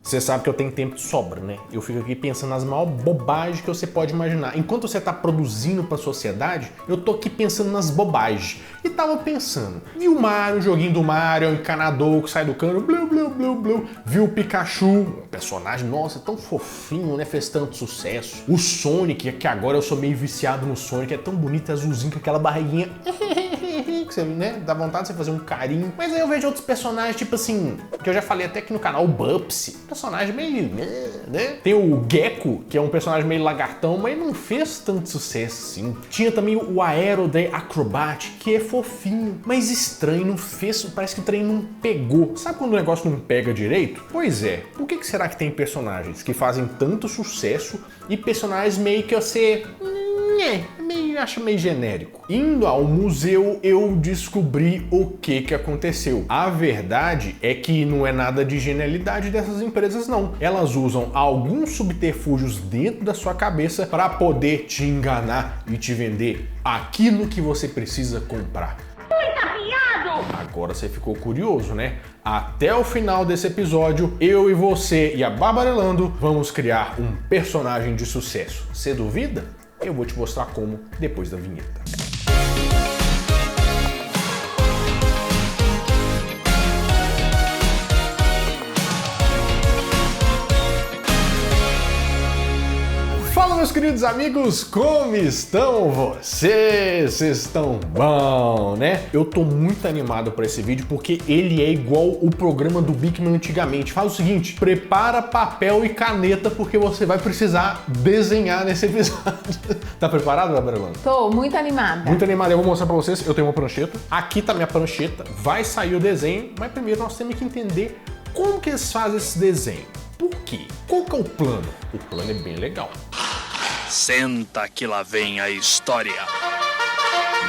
Você sabe que eu tenho tempo de sobra, né? Eu fico aqui pensando nas maiores bobagens que você pode imaginar. Enquanto você tá produzindo pra sociedade, eu tô aqui pensando nas bobagens. E tava pensando, viu o Mario, o joguinho do Mario, o encanador que sai do cano, blu, blu, blu, blu. Viu o Pikachu, um personagem, nossa, tão fofinho, né? Fez tanto sucesso. O Sonic, que agora eu sou meio viciado no Sonic, é tão bonito, azulzinho, com aquela barriguinha... que você, né, dá vontade de você fazer um carinho. Mas aí eu vejo outros personagens, tipo assim, que eu já falei até aqui no canal, o Bubsy, personagem meio, né? Tem o Gecko, que é um personagem meio lagartão, mas não fez tanto sucesso assim. Tinha também o Aero The Acrobat, que é fofinho, mas estranho, não fez, parece que o trem não pegou. Sabe quando o negócio não pega direito? Pois é, por que será que tem personagens que fazem tanto sucesso e personagens meio que você... acho meio genérico. Indo ao museu, eu descobri o que aconteceu. A verdade é que não é nada de genialidade dessas empresas, não. Elas usam alguns subterfúgios dentro da sua cabeça para poder te enganar e te vender aquilo que você precisa comprar. Agora você ficou curioso, né? Até o final desse episódio, eu e você e a Barbarelando vamos criar um personagem de sucesso. Você duvida? Eu vou te mostrar como depois da vinheta. Fala, meus queridos amigos, como estão vocês? Vocês estão bom, né? Eu tô muito animado para esse vídeo porque ele é igual o programa do Bigman antigamente. Faz o seguinte, prepara papel e caneta porque você vai precisar desenhar nesse episódio. Tá preparado, Gabriela? Tô muito animada. Muito animada. Eu vou mostrar pra vocês. Eu tenho uma prancheta. Aqui tá minha prancheta. Vai sair o desenho, mas primeiro nós temos que entender como que eles fazem esse desenho. Por quê? Qual que é o plano? O plano é bem legal. Senta que lá vem a história.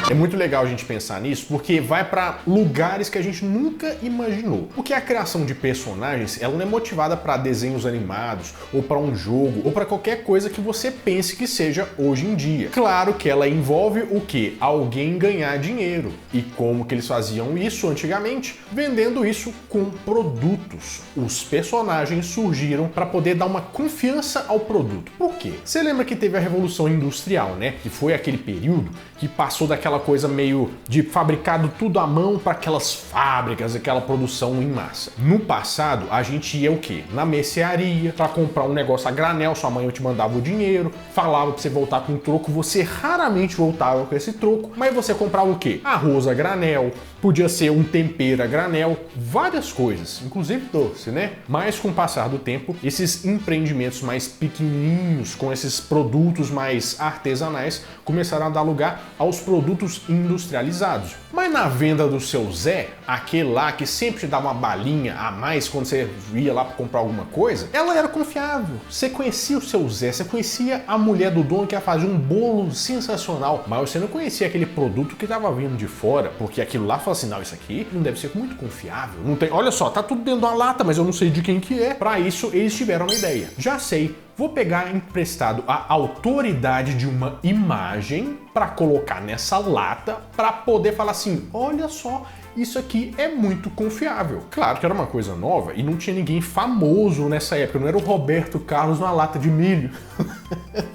É muito legal a gente pensar nisso porque vai para lugares que a gente nunca imaginou. Porque a criação de personagens, ela não é motivada para desenhos animados, ou para um jogo, ou para qualquer coisa que você pense que seja hoje em dia. Claro que ela envolve o quê? Alguém ganhar dinheiro. E como que eles faziam isso antigamente? Vendendo isso com produtos. Os personagens surgiram para poder dar uma confiança ao produto. Por quê? Você lembra que teve a Revolução Industrial, né? Que foi aquele período que passou daquela coisa meio de fabricado tudo à mão para aquelas fábricas, aquela produção em massa. No passado, a gente ia o quê? Na mercearia, para comprar um negócio a granel, sua mãe te mandava o dinheiro, falava para você voltar com um troco, você raramente voltava com esse troco, mas você comprava o quê? Arroz a granel, podia ser um tempero a granel, várias coisas, inclusive doce, né? Mas com o passar do tempo, esses empreendimentos mais pequenininhos, com esses produtos mais artesanais, começaram a dar lugar aos produtos industrializados. Mas na venda do seu Zé, aquele lá que sempre te dava uma balinha a mais quando você ia lá para comprar alguma coisa, ela era confiável. Você conhecia o seu Zé, você conhecia a mulher do dono que ia fazer um bolo sensacional, mas você não conhecia aquele produto que estava vindo de fora, porque aquilo lá fala assim, não, isso aqui não deve ser muito confiável. Não tem, olha só, tá tudo dentro da lata, mas eu não sei de quem que é. Para isso, eles tiveram uma ideia. Já sei. Vou pegar emprestado a autoridade de uma imagem para colocar nessa lata para poder falar assim, olha só, isso aqui é muito confiável. Claro que era uma coisa nova e não tinha ninguém famoso nessa época, não era o Roberto Carlos na lata de milho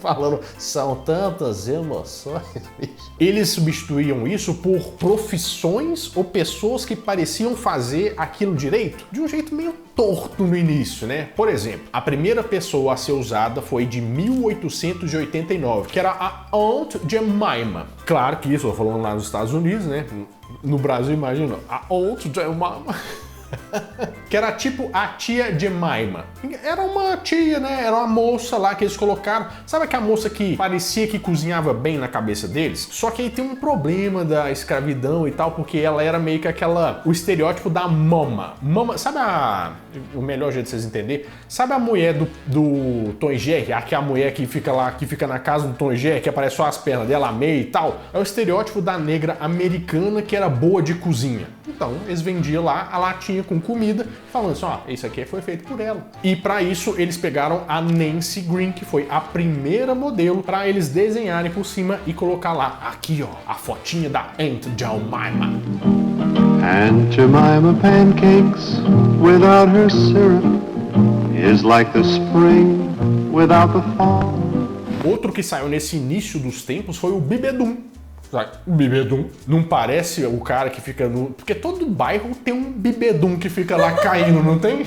falando, são tantas emoções, bicho. Eles substituíam isso por profissões ou pessoas que pareciam fazer aquilo direito de um jeito meio torto no início, né? Por exemplo, a primeira pessoa a ser usada foi de 1889, que era a Aunt Jemima. Claro que isso, eu tô falando lá nos Estados Unidos, né? No Brasil, imagina, a Aunt Jemima. Que era tipo a tia Jemima. Era uma tia, né? Era uma moça lá que eles colocaram. Sabe aquela moça que parecia que cozinhava bem na cabeça deles? Só que aí tem um problema da escravidão e tal, porque ela era meio que o estereótipo da mama. Mama, sabe o melhor jeito de vocês entenderem? Sabe a mulher do Tom e Jerry? Aquela mulher que fica lá, que fica na casa do Tom e Jerry, que aparece só as pernas dela, meia e tal? É o estereótipo da negra americana que era boa de cozinha. Então, eles vendiam lá a latinha com comida, falando assim, ó, isso aqui foi feito por ela. E para isso, eles pegaram a Nancy Green, que foi a primeira modelo, para eles desenharem por cima e colocar lá, aqui ó, a fotinha da Aunt Jemima. Aunt Jemima pancakes without her syrup is like the spring without the fall. Outro que saiu nesse início dos tempos foi o Bibedum. O Bibedum não parece o cara que fica no... Porque todo bairro tem um Bibedum que fica lá caindo, não tem?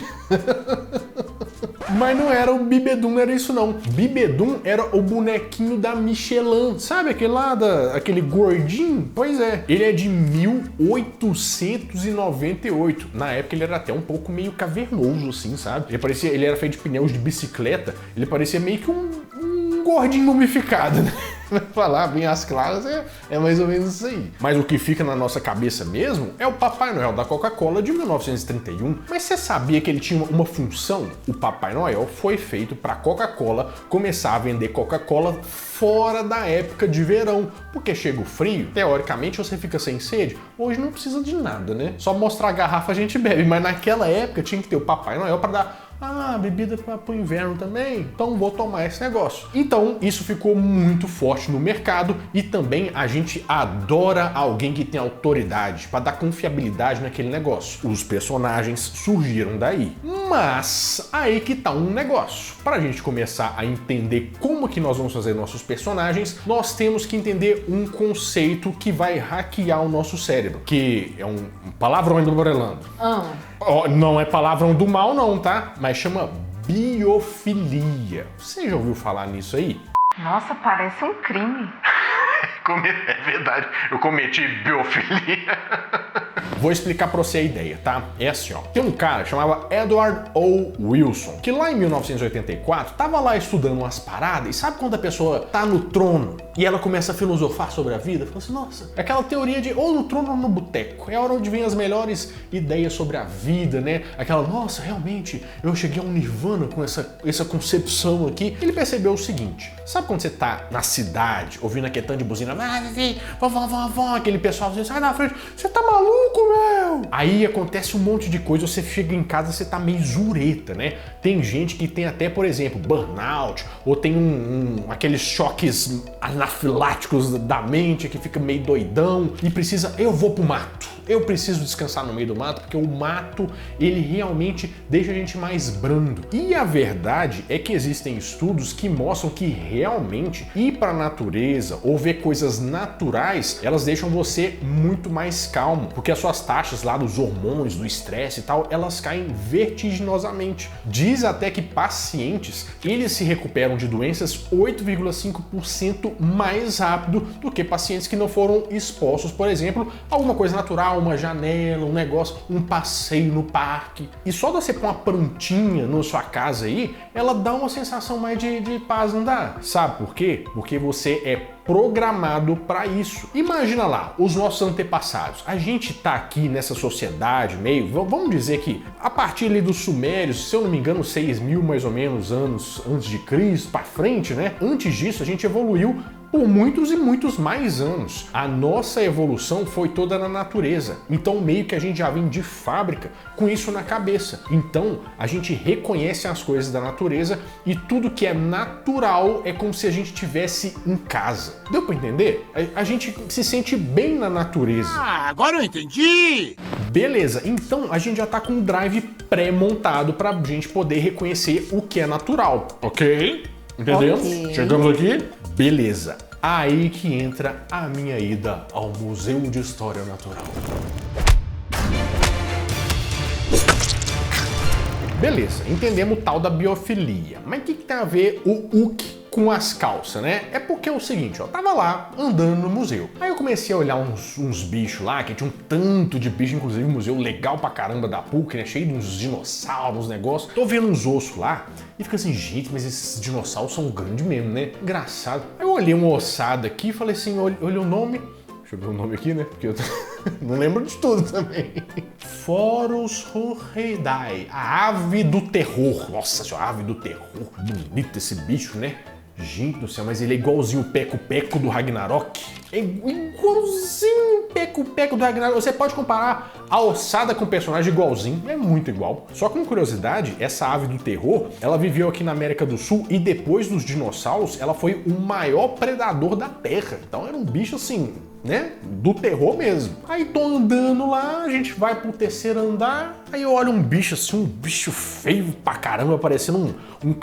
Mas não era o Bibedum, não era isso não. Bibedum era o bonequinho da Michelin, sabe aquele lá, aquele gordinho? Pois é, ele é de 1898. Na época ele era até um pouco meio cavernoso assim, sabe? Ele era feito de pneus de bicicleta, ele parecia meio que um gordinho mumificado, né? Vai falar bem as claras, é mais ou menos isso aí. Mas o que fica na nossa cabeça mesmo é o Papai Noel da Coca-Cola de 1931. Mas você sabia que ele tinha uma função? O Papai Noel foi feito para a Coca-Cola começar a vender Coca-Cola fora da época de verão. Porque chega o frio, teoricamente você fica sem sede. Hoje não precisa de nada, né? Só mostrar a garrafa a gente bebe. Mas naquela época tinha que ter o Papai Noel para dar... bebida para o inverno também, então vou tomar esse negócio. Então isso ficou muito forte no mercado e também a gente adora alguém que tem autoridade para dar confiabilidade naquele negócio. Os personagens surgiram daí. Mas aí que tá um negócio. Para a gente começar a entender como que nós vamos fazer nossos personagens, nós temos que entender um conceito que vai hackear o nosso cérebro, que é um palavrão do Borelando. Não é palavrão do mal não, tá? Mas chama biofilia. Você já ouviu falar nisso aí? Nossa, parece um crime. É verdade, eu cometi biofilia. Vou explicar pra você a ideia, tá? É assim, ó. Tem um cara que chamava Edward O. Wilson, que lá em 1984 tava lá estudando umas paradas, e sabe quando a pessoa tá no trono e ela começa a filosofar sobre a vida? Fala assim, nossa, é aquela teoria de ou no trono ou no boteco. É a hora onde vem as melhores ideias sobre a vida, né? Aquela, nossa, realmente, eu cheguei a um nirvana com essa concepção aqui. Ele percebeu o seguinte, sabe quando você tá na cidade, ouvindo aquele tanto de buzina, vovó, aquele pessoal assim, sai da frente, você tá maluco, meu? Aí acontece um monte de coisa, você chega em casa, você tá meio zureta, né? Tem gente que tem até, por exemplo, burnout, ou tem aqueles choques anafiláticos da mente, que fica meio doidão, e precisa, eu vou pro mato. Eu preciso descansar no meio do mato, porque o mato, ele realmente deixa a gente mais brando. E a verdade é que existem estudos que mostram que realmente ir para a natureza ou ver coisas naturais, elas deixam você muito mais calmo, porque as suas taxas lá dos hormônios, do estresse e tal, elas caem vertiginosamente. Diz até que pacientes, eles se recuperam de doenças 8,5% mais rápido do que pacientes que não foram expostos, por exemplo, a alguma coisa natural, uma janela, um negócio, um passeio no parque. E só você pôr uma plantinha na sua casa aí, ela dá uma sensação mais de paz, não dá? Sabe por quê? Porque você é programado para isso. Imagina lá, os nossos antepassados. A gente tá aqui nessa sociedade meio, vamos dizer que a partir ali dos sumérios, se eu não me engano, 6.000 mais ou menos anos antes de Cristo para frente, né? Antes disso, a gente evoluiu por muitos e muitos mais anos. A nossa evolução foi toda na natureza. Então meio que a gente já vem de fábrica com isso na cabeça. Então a gente reconhece as coisas da natureza e tudo que é natural é como se a gente estivesse em casa. Deu para entender? A gente se sente bem na natureza. Agora eu entendi! Beleza, então a gente já tá com um drive pré-montado pra gente poder reconhecer o que é natural, ok? Entendemos? Ok. Chegamos aqui? Beleza. Aí que entra a minha ida ao Museu de História Natural. Beleza, entendemos o tal da biofilia. Mas o que tem a ver o UC com as calças, né? É porque é o seguinte, ó, eu tava lá andando no museu. Aí eu comecei a olhar uns bichos lá, que tinha um tanto de bicho, inclusive um museu legal pra caramba da PUC, né? Cheio de uns dinossauros, uns negócios. Tô vendo uns ossos lá e fica assim, gente, mas esses dinossauros são grandes mesmo, né? Engraçado. Aí eu olhei uma ossada aqui e falei assim, olha o nome. Deixa eu ver o nome aqui, né? Porque eu não lembro de tudo também. Phorusrheidae, a ave do terror. Nossa senhora, ave do terror. Bonito esse bicho, né? Gente do céu, mas ele é igualzinho o Peco-Peco do Ragnarok. É igualzinho o Peco-Peco do Ragnarok. Você pode comparar a ossada com o personagem igualzinho, é muito igual. Só com curiosidade, essa ave do terror, ela viveu aqui na América do Sul e depois dos dinossauros, ela foi o maior predador da Terra. Então era um bicho assim, né? Do terror mesmo. Aí tô andando lá, a gente vai pro terceiro andar, aí eu olho um bicho assim, um bicho feio pra caramba, parecendo um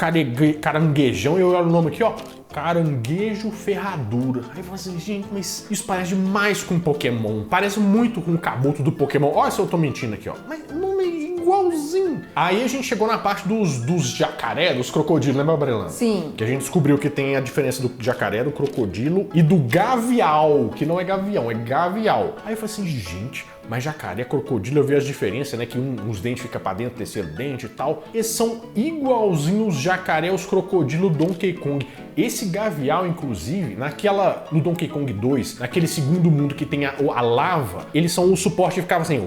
caranguejão, e eu olho o nome aqui, ó, caranguejo ferradura. Aí eu falo assim, gente, mas isso parece demais com Pokémon, parece muito com o Kabuto do Pokémon. Olha se eu tô mentindo aqui, ó, mas não é igualzinho. Aí a gente chegou na parte dos jacaré, dos crocodilos, lembra, Brelana? Sim. Que a gente descobriu que tem a diferença do jacaré, do crocodilo e do gavial, que não é gavião, é gavial. Aí eu falei assim, gente, mas jacaré, crocodilo, eu vi as diferenças, né? Que uns dentes ficam pra dentro, terceiro dente e tal. Eles são igualzinhos os jacaré, os crocodilos Donkey Kong. Esse gavial, inclusive, no Donkey Kong 2, naquele segundo mundo que tem a lava, eles são o suporte que ficava assim,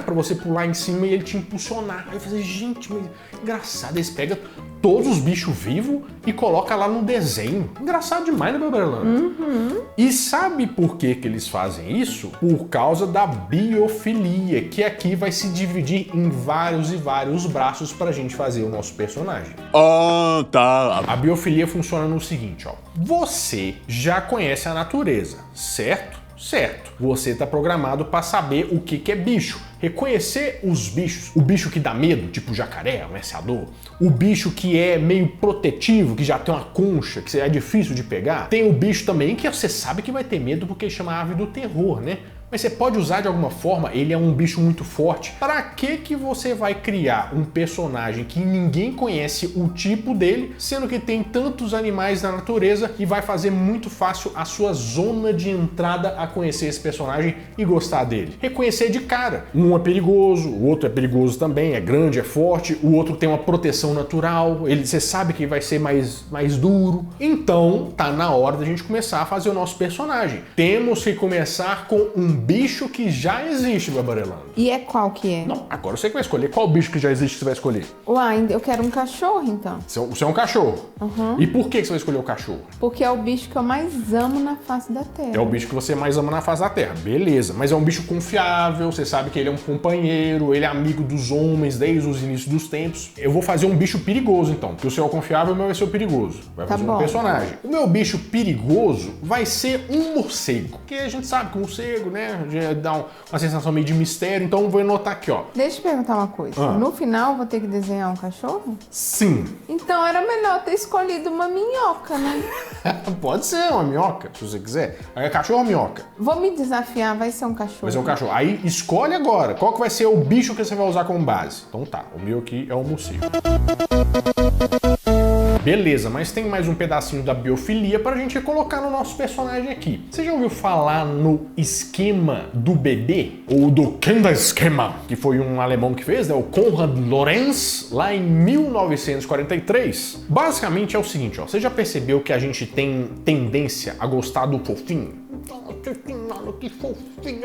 pra você pular em cima e ele te impulsionar. Aí eu falei, gente, mas engraçado, eles pegam todos os bichos vivos e colocam lá no desenho. Engraçado demais, né, Babrelana? E sabe por que eles fazem isso? Por causa da biofilia, que aqui vai se dividir em vários e vários braços pra gente fazer o nosso personagem. Ah, tá. A biofilia funciona no seguinte, ó. Você já conhece a natureza, certo? Certo. Você está programado para saber o que é bicho. Reconhecer os bichos. O bicho que dá medo, tipo o jacaré, o ameaçador. O bicho que é meio protetivo, que já tem uma concha, que é difícil de pegar. Tem o bicho também que você sabe que vai ter medo porque chama ave do terror, né? Mas você pode usar de alguma forma, ele é um bicho muito forte. Para que você vai criar um personagem que ninguém conhece o tipo dele, sendo que tem tantos animais na natureza e vai fazer muito fácil a sua zona de entrada a conhecer esse personagem e gostar dele? Reconhecer de cara. Um é perigoso, o outro é perigoso também, é grande, é forte, o outro tem uma proteção natural, você sabe que vai ser mais duro. Então, tá na hora da gente começar a fazer o nosso personagem. Temos que começar com um bicho que já existe, Barbarelando. E é qual que é? Não, agora você que vai escolher. Qual bicho que já existe que você vai escolher? Uai, eu quero um cachorro, então. Você é um cachorro. E por que você vai escolher o cachorro? Porque é o bicho que eu mais amo na face da Terra. É o bicho que você mais ama na face da Terra. Beleza, mas é um bicho confiável, você sabe que ele é um companheiro, ele é amigo dos homens desde os inícios dos tempos. Eu vou fazer um bicho perigoso, então, porque o seu é o confiável, o meu vai ser o perigoso. Vai fazer um personagem. O meu bicho perigoso vai ser um morcego, porque a gente sabe que o morcego, né, já dá uma sensação meio de mistério, então eu vou anotar aqui, ó. Deixa eu perguntar uma coisa. No final eu vou ter que desenhar um cachorro? Sim. Então era melhor ter escolhido uma minhoca, né? Pode ser uma minhoca, se você quiser. Aí é cachorro ou minhoca? Vou me desafiar, vai ser um cachorro. Vai ser um cachorro. Aí escolhe agora, qual que vai ser o bicho que você vai usar como base. Então tá, o meu aqui é o morcego. Beleza, mas tem mais um pedacinho da biofilia pra gente colocar no nosso personagem aqui. Você já ouviu falar no esquema do bebê? Ou do Kinderschema, que foi um alemão que fez, né? O Konrad Lorenz, lá em 1943. Basicamente é o seguinte, ó. Você já percebeu que a gente tem tendência a gostar do fofinho? Olha que fofinho,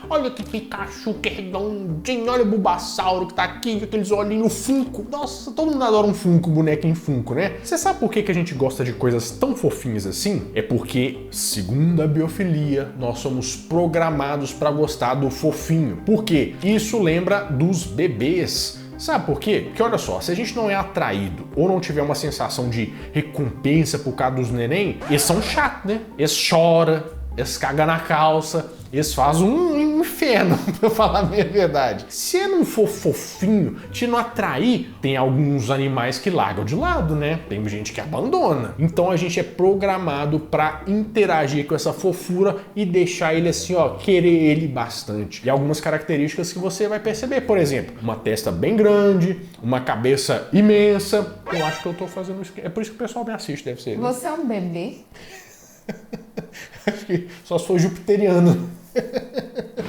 olha que Pikachu que é redondinho, olha o Bulbasauro que tá aqui, aqueles olhinhos Funko. Nossa, todo mundo adora um Funko, bonequinho Funko, né? Você sabe por que a gente gosta de coisas tão fofinhas assim? É porque, segundo a biofilia, nós somos programados para gostar do fofinho. Por quê? Isso lembra dos bebês. Sabe por quê? Porque olha só, se a gente não é atraído ou não tiver uma sensação de recompensa por causa dos neném, eles são chatos, né? Eles choram, eles cagam na calça, eles fazem um inferno, pra falar a minha verdade. Se não for fofinho, te não atrair, tem alguns animais que largam de lado, né? Tem gente que abandona. Então a gente é programado pra interagir com essa fofura e deixar ele assim, ó, querer ele bastante. E algumas características que você vai perceber, por exemplo, uma testa bem grande, uma cabeça imensa. Eu acho que eu tô fazendo isso. É por isso que o pessoal me assiste, deve ser. Né? Você é um bebê? Acho que só se for jupiteriano.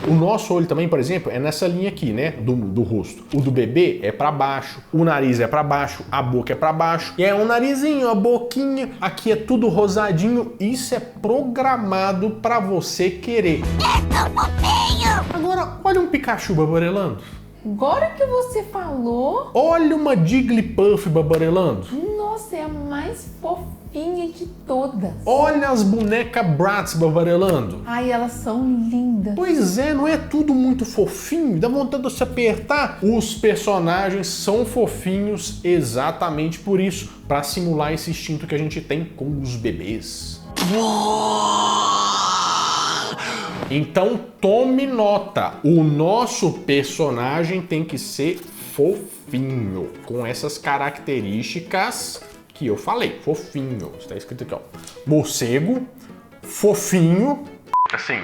O nosso olho também, por exemplo, é nessa linha aqui, né, do rosto. O do bebê é pra baixo, o nariz é pra baixo, a boca é pra baixo. E é um narizinho, a boquinha, aqui é tudo rosadinho. Isso é programado pra você querer. Agora, olha um Pikachu babarelando. Agora que você falou... Olha uma Jigglypuff babarelando. Nossa, é a mais fofinha de todas. Olha as bonecas Bratz babarelando. Ai, elas são lindas. Pois é, não é tudo muito fofinho? Dá vontade de se apertar. Os personagens são fofinhos exatamente por isso, para simular esse instinto que a gente tem com os bebês. Então tome nota, o nosso personagem tem que ser fofinho, com essas características que eu falei, fofinho. Está escrito aqui, ó, morcego, fofinho. Assim,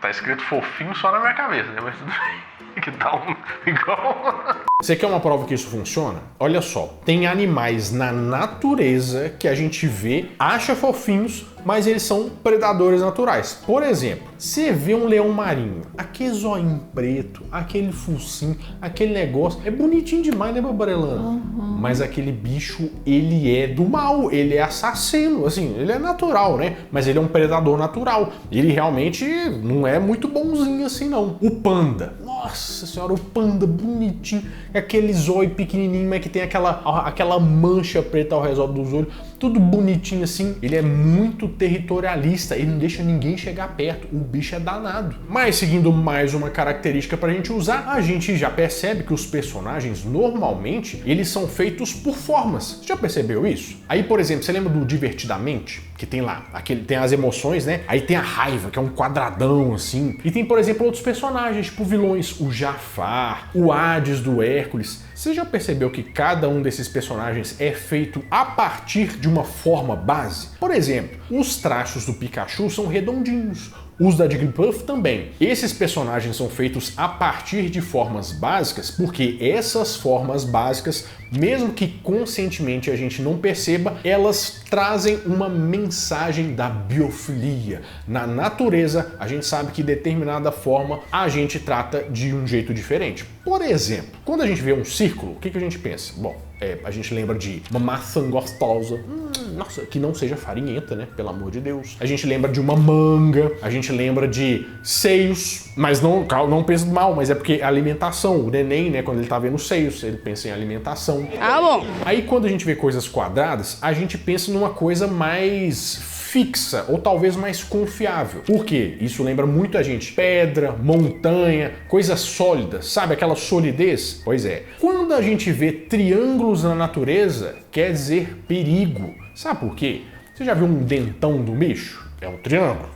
tá escrito fofinho só na minha cabeça, né? Mas tudo bem, que tá igual. Você quer uma prova que isso funciona? Olha só, tem animais na natureza que a gente vê, acha fofinhos, mas eles são predadores naturais. Por exemplo, você vê um leão marinho, aquele zoinho preto, aquele focinho, aquele negócio, é bonitinho demais, né, Barbarelando? Mas aquele bicho, ele é do mal, ele é assassino, assim, ele é natural, né? Mas ele é um predador natural. Ele realmente não é muito bonzinho assim, não. O panda, nossa senhora, o panda bonitinho, aquele zóio pequenininho, mas que tem aquela mancha preta ao redor dos olhos, tudo bonitinho assim. Ele é muito territorialista, ele não deixa ninguém chegar perto, o bicho é danado. Mas seguindo mais uma característica pra gente usar, a gente já percebe que os personagens, normalmente, eles são feitos por formas. Você já percebeu isso? Aí, por exemplo, você lembra do Divertidamente? Que tem lá, tem as emoções, né? Aí tem a raiva, que é um quadradão assim. E tem, por exemplo, outros personagens, tipo vilões, o Jafar, o Hades do Hércules. Você já percebeu que cada um desses personagens é feito a partir de uma forma base? Por exemplo, os traços do Pikachu são redondinhos. Os da Jigglypuff também. Esses personagens são feitos a partir de formas básicas, porque essas formas básicas, mesmo que conscientemente a gente não perceba, elas trazem uma mensagem da biofilia. Na natureza, a gente sabe que determinada forma a gente trata de um jeito diferente. Por exemplo, quando a gente vê um círculo, o que a gente pensa? Bom, a gente lembra de uma maçã gostosa, nossa, que não seja farinhenta, né? Pelo amor de Deus. A gente lembra de uma manga, a gente lembra de seios, mas não pensa mal, mas é porque a alimentação, o neném, né? Quando ele tá vendo seios, ele pensa em alimentação. Ah, bom. Aí quando a gente vê coisas quadradas, a gente pensa numa coisa mais fixa ou talvez mais confiável. Por quê? Isso lembra muito a gente pedra, montanha, coisa sólida, sabe aquela solidez? Pois é. Quando a gente vê triângulos na natureza, quer dizer perigo. Sabe por quê? Você já viu um dentão do bicho? É um triângulo.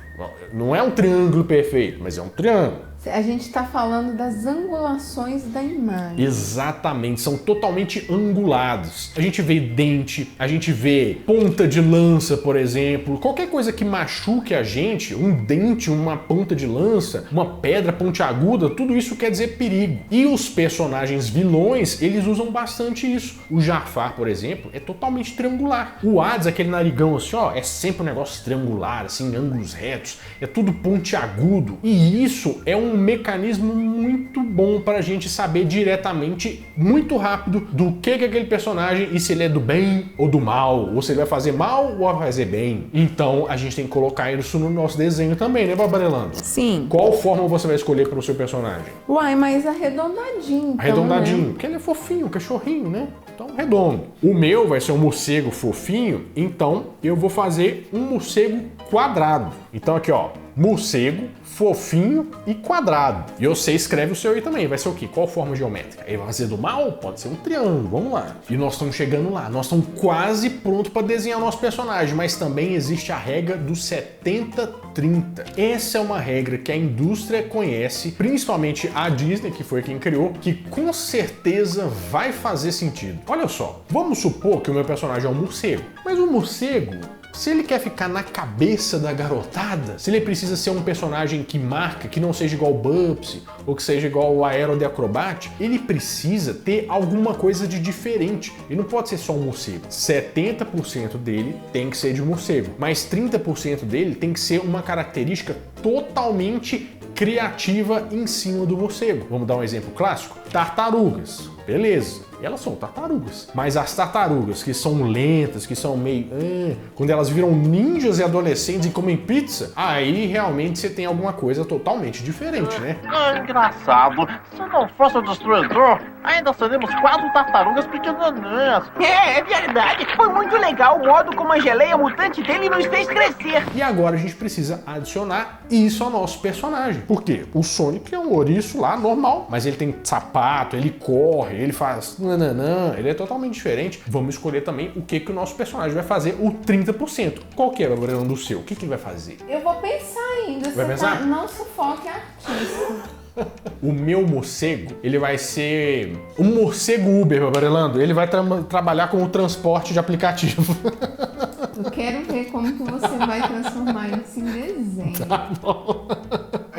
Não é um triângulo perfeito, mas é um triângulo. A gente está falando das angulações da imagem. Exatamente, são totalmente angulados. A gente vê dente, a gente vê ponta de lança, por exemplo. Qualquer coisa que machuque a gente, um dente, uma ponta de lança, uma pedra pontiaguda, tudo isso quer dizer perigo. E os personagens vilões, eles usam bastante isso. O Jafar, por exemplo, é totalmente triangular. O Hades, aquele narigão assim, ó, é sempre um negócio triangular, assim, ângulos retos, é tudo pontiagudo. E isso é um mecanismo muito bom para a gente saber diretamente, muito rápido, do que é aquele personagem e se ele é do bem ou do mal, ou se ele vai fazer mal ou vai fazer bem. Então a gente tem que colocar isso no nosso desenho também, né, Barbarelando? Sim. Qual forma você vai escolher para o seu personagem? Uai, mas arredondadinho. Então, Arredondadinho, né? porque ele é fofinho, um cachorrinho, né? Então, redondo. O meu vai ser um morcego fofinho, então eu vou fazer um morcego quadrado. Então aqui, ó, morcego, fofinho e quadrado. E você escreve o seu aí também. Vai ser o quê? Qual forma geométrica? Ele vai ser do mal? Pode ser um triângulo. Vamos lá. E nós estamos chegando lá. Nós estamos quase prontos para desenhar nosso personagem. Mas também existe a regra do 70-30. Essa é uma regra que a indústria conhece, principalmente a Disney, que foi quem criou, que com certeza vai fazer sentido. Olha só. Vamos supor que o meu personagem é um morcego. Mas o morcego, se ele quer ficar na cabeça da garotada, se ele precisa ser um personagem que marca, que não seja igual o Bubsy, ou que seja igual o Aero de Acrobat, ele precisa ter alguma coisa de diferente. Ele não pode ser só um morcego. 70% dele tem que ser de morcego, mas 30% dele tem que ser uma característica totalmente criativa em cima do morcego. Vamos dar um exemplo clássico? Tartarugas. Beleza. Elas são tartarugas. Mas as tartarugas que são lentas, que são meio... quando elas viram ninjas e adolescentes e comem pizza, aí realmente você tem alguma coisa totalmente diferente, né? É engraçado. Se não fosse o destruidor, Ainda seremos 4 tartarugas pequenininhas. É verdade. Foi muito legal o modo como a geleia mutante dele nos fez crescer. E agora a gente precisa adicionar isso ao nosso personagem. Por quê? O Sonic é um ouriço lá, normal, mas ele tem sapato, ele corre, ele faz nananã, ele é totalmente diferente. Vamos escolher também o que o nosso personagem vai fazer, o 30%. Qual que é, Gabriel, do seu? O que ele vai fazer? Eu vou pensar ainda. Vai pensar? Não sufoque artista. O meu morcego, ele vai ser um morcego Uber, Babarelando. Ele vai trabalhar como transporte de aplicativo. Eu quero ver como que você vai transformar isso em desenho. Tá bom.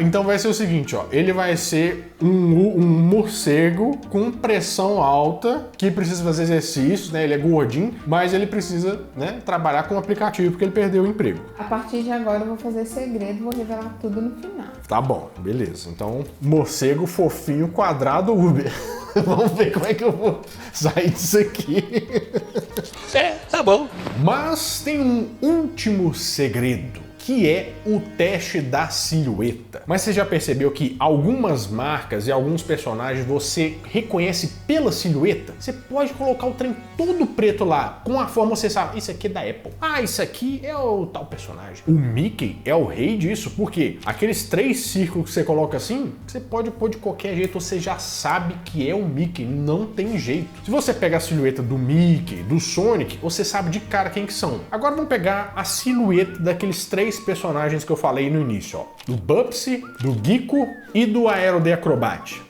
Então vai ser o seguinte, ó. Ele vai ser um morcego com pressão alta, que precisa fazer exercícios, né? Ele é gordinho, mas ele precisa, né, trabalhar com o aplicativo porque ele perdeu o emprego. A partir de agora eu vou fazer segredo, vou revelar tudo no final. Tá bom, beleza. Então, morcego fofinho quadrado Uber. Vamos ver como é que eu vou sair disso aqui. É, tá bom. Mas tem um último segredo, que é o teste da silhueta. Mas você já percebeu que algumas marcas e alguns personagens você reconhece pela silhueta? Você pode colocar o trem todo preto lá, com a forma você sabe, isso aqui é da Apple. Ah, isso aqui é o tal personagem. O Mickey é o rei disso, porque aqueles 3 círculos que você coloca assim, você pode pôr de qualquer jeito, você já sabe que é o Mickey, não tem jeito. Se você pega a silhueta do Mickey, do Sonic, você sabe de cara quem que são. Agora vamos pegar a silhueta daqueles 3 personagens que eu falei no início, ó. Do Bubsy, do Gecko e do Aero the Acrobat.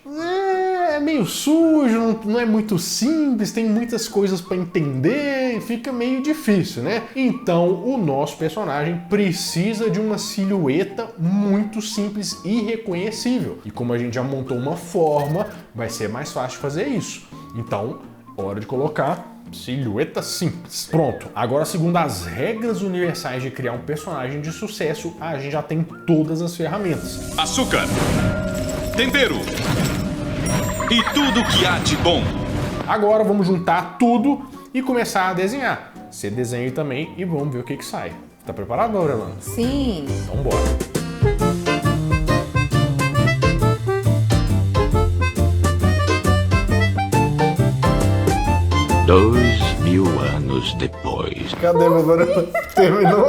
É meio sujo, não é muito simples, tem muitas coisas para entender, fica meio difícil, né? Então o nosso personagem precisa de uma silhueta muito simples e reconhecível. E como a gente já montou uma forma, vai ser mais fácil fazer isso. Então, hora de colocar silhueta simples. Pronto, agora segundo as regras universais de criar um personagem de sucesso, a gente já tem todas as ferramentas. Açúcar, tempero e tudo que há de bom. Agora vamos juntar tudo e começar a desenhar. Você desenha aí também e vamos ver o que sai. Tá preparado, Aurelano? Sim. Então bora. 2000 anos depois. Cadê, meu Aurelano? Terminou?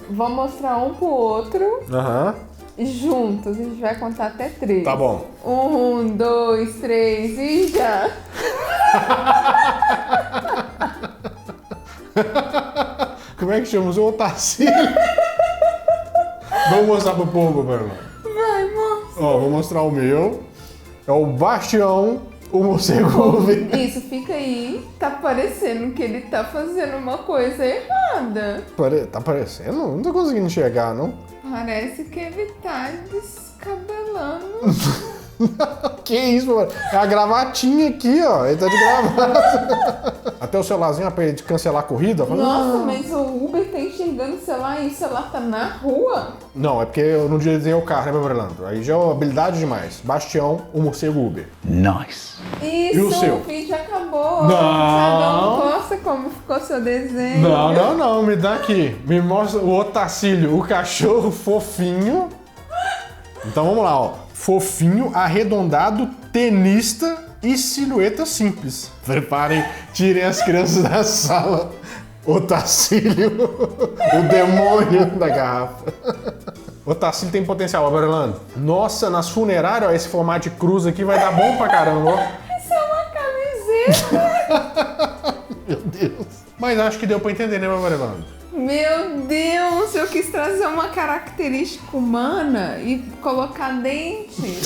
Vamos mostrar um pro outro. Aham. Juntos. A gente vai contar até 3. Tá bom. 1, 2, 3 e já. Como é que chama? O Otacílio? Vamos mostrar pro povo, Aurelano. Vai, moça. Ó, vou mostrar o meu. É o Bastião, o morcego Uber. Isso, fica aí. Tá parecendo que ele tá fazendo uma coisa errada. Tá parecendo? Não tô conseguindo enxergar, não. Parece que ele tá descabelando. Que isso, mano? É a gravatinha aqui, ó. Ele tá de gravata. Até o celularzinho pra ele cancelar a corrida. Fala, Nossa, mas o Uber tá enxergando o celular e o celular tá na rua? Não, é porque eu não desenhei o carro, né, meu Orlando? Aí já é uma habilidade demais. Bastião, o morcego Uber. Nice. Isso, E o seu? vídeo acabou. Não. Cada mostra como ficou seu desenho. Não, me dá aqui. Me mostra o Otacílio, o cachorro fofinho. Então vamos lá, ó. Fofinho, arredondado, tenista e silhueta simples. Preparem, tirem as crianças da sala. Otacílio, o demônio da garrafa. Otacílio tem potencial, Aurelano. Nossa, nas funerárias, ó, esse formato de cruz aqui vai dar bom pra caramba, ó. Isso é uma camiseta. Meu Deus. Mas acho que deu pra entender, né, Aurelano? Meu Deus, eu quis trazer uma característica humana e colocar dente.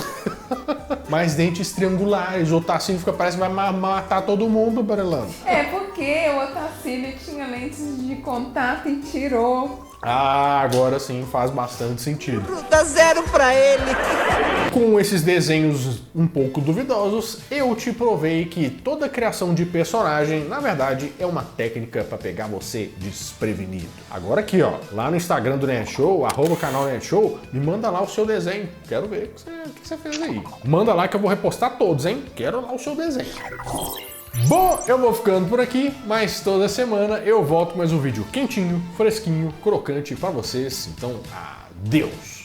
Mais dentes triangulares. O Otacílio parece que vai matar todo mundo, Aurelano. É porque o Otacílio tinha lentes de contato e tirou. Ah, agora sim faz bastante sentido. Dá 0 pra ele. Com esses desenhos um pouco duvidosos, eu te provei que toda criação de personagem, na verdade, é uma técnica para pegar você desprevenido. Agora aqui, ó, lá no Instagram do NetShow, @canal NetShow, me manda lá o seu desenho. Quero ver o que você fez aí. Manda lá que eu vou repostar todos, hein? Quero lá o seu desenho. Bom, eu vou ficando por aqui, mas toda semana eu volto com mais um vídeo quentinho, fresquinho, crocante para vocês. Então, adeus!